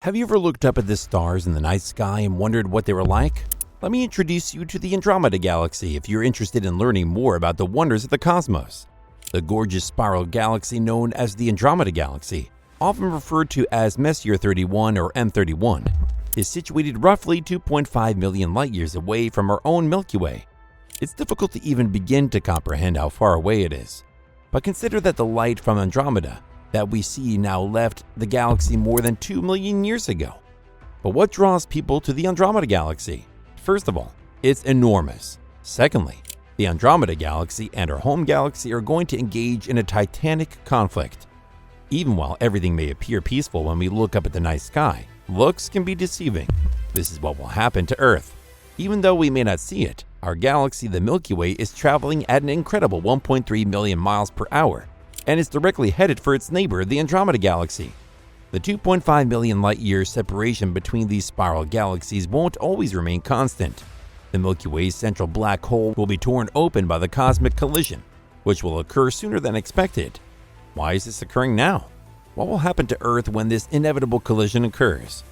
Have you ever looked up at the stars in the night sky and wondered what they were like? Let me introduce you to the Andromeda Galaxy if you're interested in learning more about the wonders of the cosmos. The gorgeous spiral galaxy known as the Andromeda Galaxy, often referred to as Messier 31 or M31, is situated roughly 2.5 million light-years away from our own Milky Way. It's difficult to even begin to comprehend how far away it is. But consider that the light from Andromeda that we see now left the galaxy more than 2 million years ago. But what draws people to the Andromeda Galaxy? First of all, it's enormous. Secondly, the Andromeda Galaxy and our home galaxy are going to engage in a titanic conflict. Even while everything may appear peaceful when we look up at the night sky, looks can be deceiving. This is what will happen to Earth. Even though we may not see it, our galaxy, the Milky Way, is traveling at an incredible 1.3 million miles per hour and is directly headed for its neighbor, the Andromeda Galaxy. The 2.5 million light-years separation between these spiral galaxies won't always remain constant. The Milky Way's central black hole will be torn open by the cosmic collision, which will occur sooner than expected. Why is this occurring now? What will happen to Earth when this inevitable collision occurs?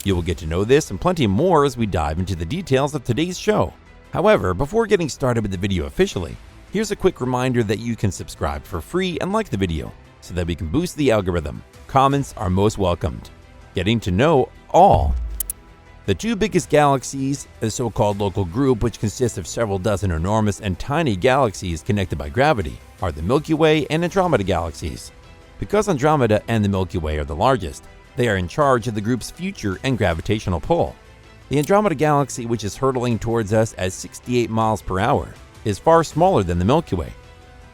You will get to know this and plenty more as we dive into the details of today's show. However, before getting started with the video officially, here's a quick reminder that you can subscribe for free and like the video so that we can boost the algorithm. Comments are most welcomed. Getting to know all. The two biggest galaxies, a so-called local group which consists of several dozen enormous and tiny galaxies connected by gravity, are the Milky Way and Andromeda galaxies. Because Andromeda and the Milky Way are the largest, they are in charge of the group's future and gravitational pull. The Andromeda Galaxy, which is hurtling towards us at 68 miles per hour, is far smaller than the Milky Way.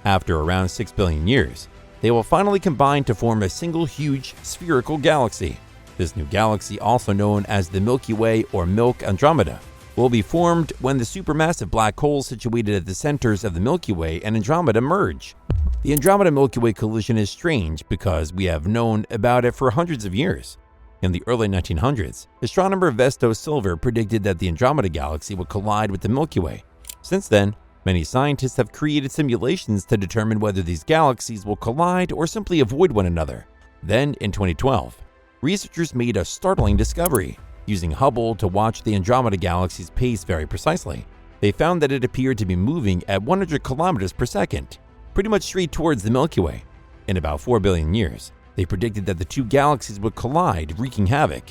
After around 6 billion years, they will finally combine to form a single huge spherical galaxy. This new galaxy, also known as the Milky Way or Milk Andromeda, will be formed when the supermassive black holes situated at the centers of the Milky Way and Andromeda merge. The Andromeda-Milky Way collision is strange because we have known about it for hundreds of years. In the early 1900s, astronomer Vesto Silver predicted that the Andromeda Galaxy would collide with the Milky Way. Since then, many scientists have created simulations to determine whether these galaxies will collide or simply avoid one another. Then, in 2012, researchers made a startling discovery. Using Hubble to watch the Andromeda Galaxy's pace very precisely, they found that it appeared to be moving at 100 kilometers per second, pretty much straight towards the Milky Way. In about 4 billion years, they predicted that the two galaxies would collide, wreaking havoc.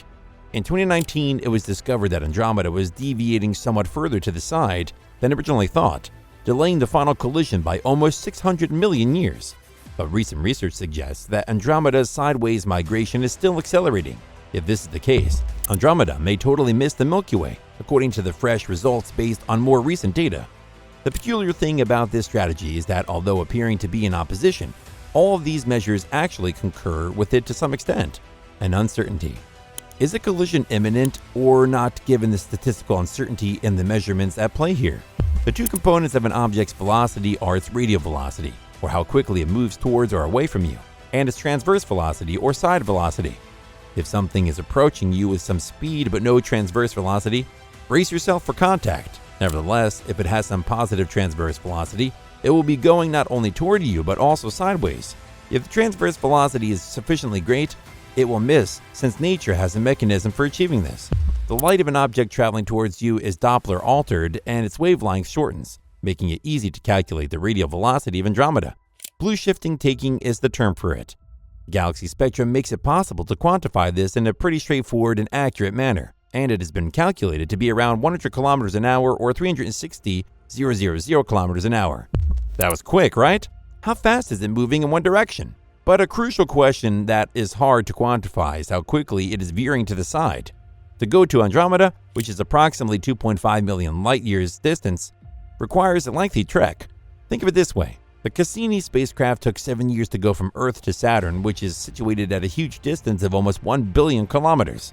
In 2019, it was discovered that Andromeda was deviating somewhat further to the side than originally thought, delaying the final collision by almost 600 million years. But recent research suggests that Andromeda's sideways migration is still accelerating. If this is the case, Andromeda may totally miss the Milky Way, according to the fresh results based on more recent data. The peculiar thing about this strategy is that although appearing to be in opposition, all of these measures actually concur with it to some extent. An uncertainty. Is a collision imminent or not given the statistical uncertainty in the measurements at play here? The two components of an object's velocity are its radial velocity, or how quickly it moves towards or away from you, and its transverse velocity or side velocity. If something is approaching you with some speed but no transverse velocity, brace yourself for contact. Nevertheless, if it has some positive transverse velocity, it will be going not only toward you but also sideways. If the transverse velocity is sufficiently great, it will miss, since nature has a mechanism for achieving this. The light of an object traveling towards you is Doppler altered and its wavelength shortens, making it easy to calculate the radial velocity of Andromeda. Blue shifting taking is the term for it. The galaxy spectrum makes it possible to quantify this in a pretty straightforward and accurate manner, and it has been calculated to be around 100 kilometers an hour or 360,000 kilometers an hour. That was quick, right? How fast is it moving in one direction? But a crucial question that is hard to quantify is how quickly it is veering to the side. To go to Andromeda, which is approximately 2.5 million light-years distance, requires a lengthy trek. Think of it this way. The Cassini spacecraft took 7 years to go from Earth to Saturn, which is situated at a huge distance of almost 1 billion kilometers.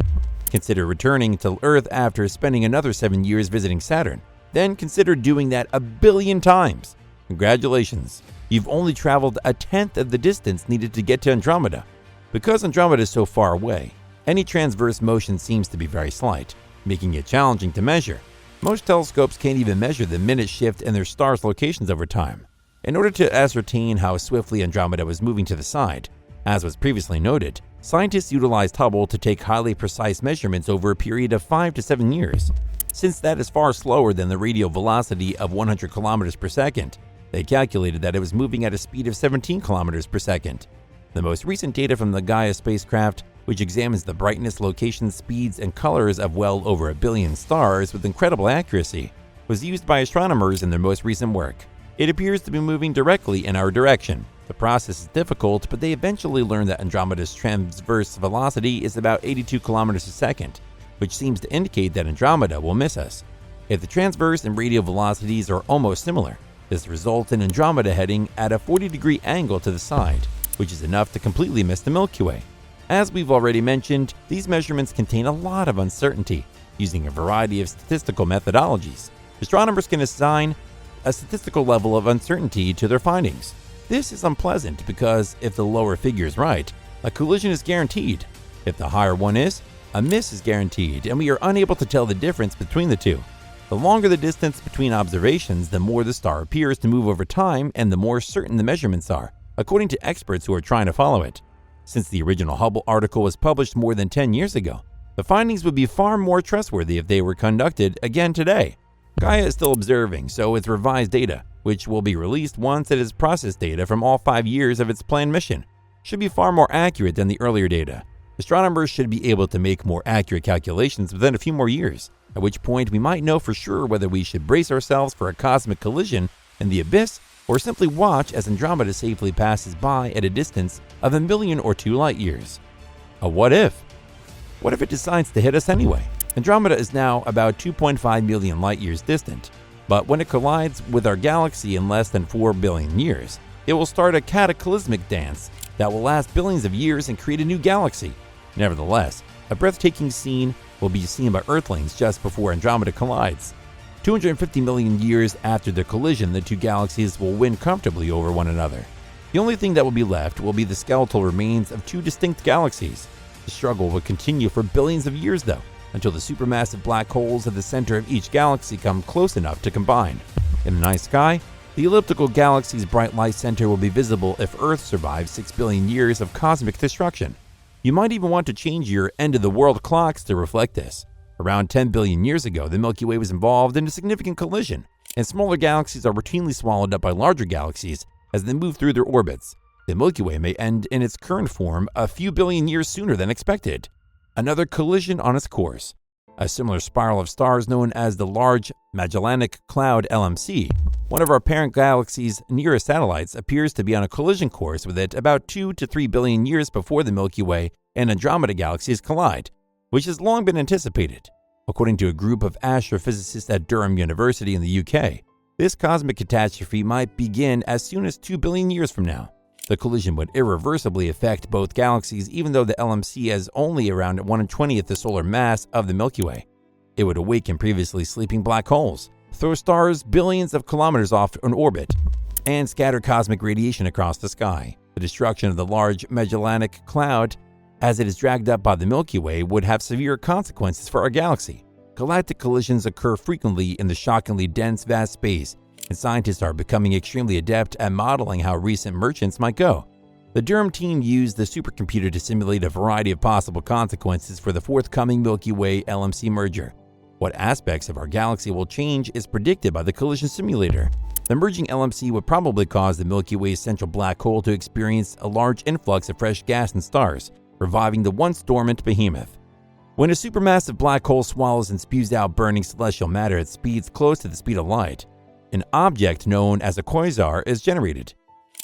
Consider returning to Earth after spending another 7 years visiting Saturn. Then consider doing that 1 billion times. Congratulations, you've only traveled a tenth of the distance needed to get to Andromeda. Because Andromeda is so far away, any transverse motion seems to be very slight, making it challenging to measure. Most telescopes can't even measure the minute shift in their stars' locations over time. In order to ascertain how swiftly Andromeda was moving to the side, as was previously noted, Scientists utilized Hubble to take highly precise measurements over a period of 5 to 7 years. Since that is far slower than the radial velocity of 100 kilometers per second, they calculated that it was moving at a speed of 17 kilometers per second. The most recent data from the Gaia spacecraft, which examines the brightness, location, speeds, and colors of well over 1 billion stars with incredible accuracy, was used by astronomers in their most recent work. It appears to be moving directly in our direction. The process is difficult, but they eventually learned that Andromeda's transverse velocity is about 82 kilometers a second, which seems to indicate that Andromeda will miss us. If the transverse and radial velocities are almost similar, this results in Andromeda heading at a 40-degree angle to the side, which is enough to completely miss the Milky Way. As we've already mentioned, these measurements contain a lot of uncertainty. Using a variety of statistical methodologies, astronomers can assign a statistical level of uncertainty to their findings. This is unpleasant because if the lower figure is right, a collision is guaranteed. If the higher one is, a miss is guaranteed, and we are unable to tell the difference between the two. The longer the distance between observations, the more the star appears to move over time and the more certain the measurements are, according to experts who are trying to follow it. Since the original Hubble article was published more than 10 years ago, the findings would be far more trustworthy if they were conducted again today. Gaia is still observing, so its revised data, which will be released once it has processed data from all 5 years of its planned mission, should be far more accurate than the earlier data. Astronomers should be able to make more accurate calculations within a few more years, at which point we might know for sure whether we should brace ourselves for a cosmic collision in the abyss or simply watch as Andromeda safely passes by at a distance of 1 million or 2 light years. A what if? What if it decides to hit us anyway? Andromeda is now about 2.5 million light years distant, but when it collides with our galaxy in less than 4 billion years, it will start a cataclysmic dance that will last billions of years and create a new galaxy. Nevertheless, a breathtaking scene will be seen by Earthlings just before Andromeda collides. 250 million years after the collision, the two galaxies will win comfortably over one another. The only thing that will be left will be the skeletal remains of two distinct galaxies. The struggle will continue for billions of years, though, until the supermassive black holes at the center of each galaxy come close enough to combine. In the night sky, the elliptical galaxy's bright light center will be visible if Earth survives 6 billion years of cosmic destruction. You might even want to change your end-of-the-world clocks to reflect this. Around 10 billion years ago, the Milky Way was involved in a significant collision, and smaller galaxies are routinely swallowed up by larger galaxies as they move through their orbits. The Milky Way may end in its current form a few billion years sooner than expected. Another collision on its course. A similar spiral of stars known as the Large Magellanic Cloud LMC, one of our parent galaxy's nearest satellites, appears to be on a collision course with it about 2 to 3 billion years before the Milky Way and Andromeda galaxies collide, which has long been anticipated. According to a group of astrophysicists at Durham University in the UK, this cosmic catastrophe might begin as soon as 2 billion years from now. The collision would irreversibly affect both galaxies, even though the LMC has only around 1/20th the solar mass of the Milky Way. It would awaken previously sleeping black holes, throw stars billions of kilometers off in orbit, and scatter cosmic radiation across the sky. The destruction of the Large Magellanic Cloud, as it is dragged up by the Milky Way, would have severe consequences for our galaxy. Galactic collisions occur frequently in the shockingly dense, vast space, and scientists are becoming extremely adept at modeling how recent mergence might go. The Durham team used the supercomputer to simulate a variety of possible consequences for the forthcoming Milky Way LMC merger. What aspects of our galaxy will change is predicted by the collision simulator. The merging LMC would probably cause the Milky Way's central black hole to experience a large influx of fresh gas and stars, reviving the once dormant behemoth. When a supermassive black hole swallows and spews out burning celestial matter at speeds close to the speed of light, an object known as a quasar is generated.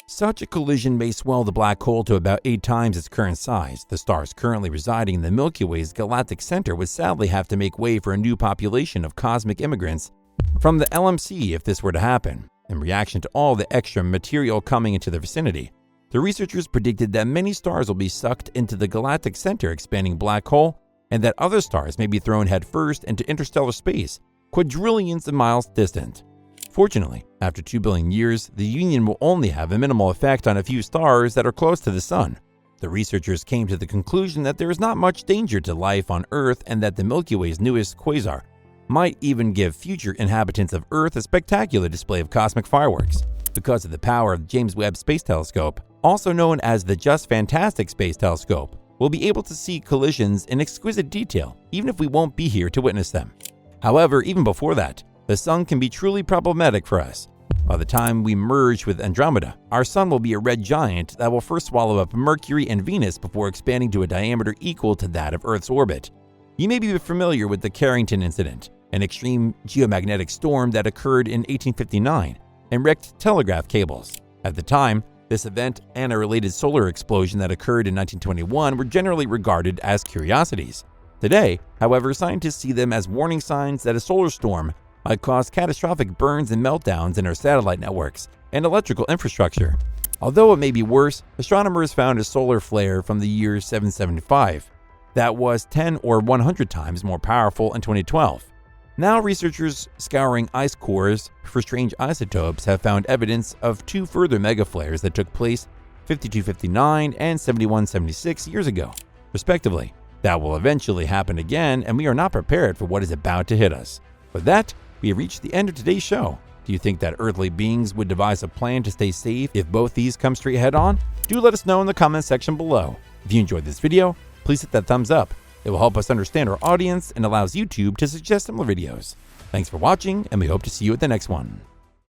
Such a collision may swell the black hole to about 8 times its current size. The stars currently residing in the Milky Way's galactic center would sadly have to make way for a new population of cosmic immigrants from the LMC if this were to happen. In reaction to all the extra material coming into the vicinity, the researchers predicted that many stars will be sucked into the galactic center expanding black hole, and that other stars may be thrown headfirst into interstellar space, quadrillions of miles distant. Fortunately, after 2 billion years, the union will only have a minimal effect on a few stars that are close to the Sun. The researchers came to the conclusion that there is not much danger to life on Earth and that the Milky Way's newest quasar might even give future inhabitants of Earth a spectacular display of cosmic fireworks. Because of the power of the James Webb Space Telescope, also known as the Just Fantastic Space Telescope, we'll be able to see collisions in exquisite detail, even if we won't be here to witness them. However, even before that, the Sun can be truly problematic for us. By the time we merge with Andromeda, our Sun will be a red giant that will first swallow up Mercury and Venus before expanding to a diameter equal to that of Earth's orbit. You may be familiar with the Carrington incident, an extreme geomagnetic storm that occurred in 1859 and wrecked telegraph cables. At the time, this event and a related solar explosion that occurred in 1921 were generally regarded as curiosities. Today, however, scientists see them as warning signs that a solar storm might cause catastrophic burns and meltdowns in our satellite networks and electrical infrastructure. Although it may be worse, astronomers found a solar flare from the year 775 that was 10 or 100 times more powerful in 2012. Now, researchers scouring ice cores for strange isotopes have found evidence of 2 further megaflares that took place 5259 and 7176 years ago, respectively. That will eventually happen again, and we are not prepared for what is about to hit us. With that, we have reached the end of today's show. Do you think that earthly beings would devise a plan to stay safe if both these come straight head on? Do let us know in the comments section below. If you enjoyed this video, please hit that thumbs up. It will help us understand our audience and allows YouTube to suggest similar videos. Thanks for watching, and we hope to see you at the next one.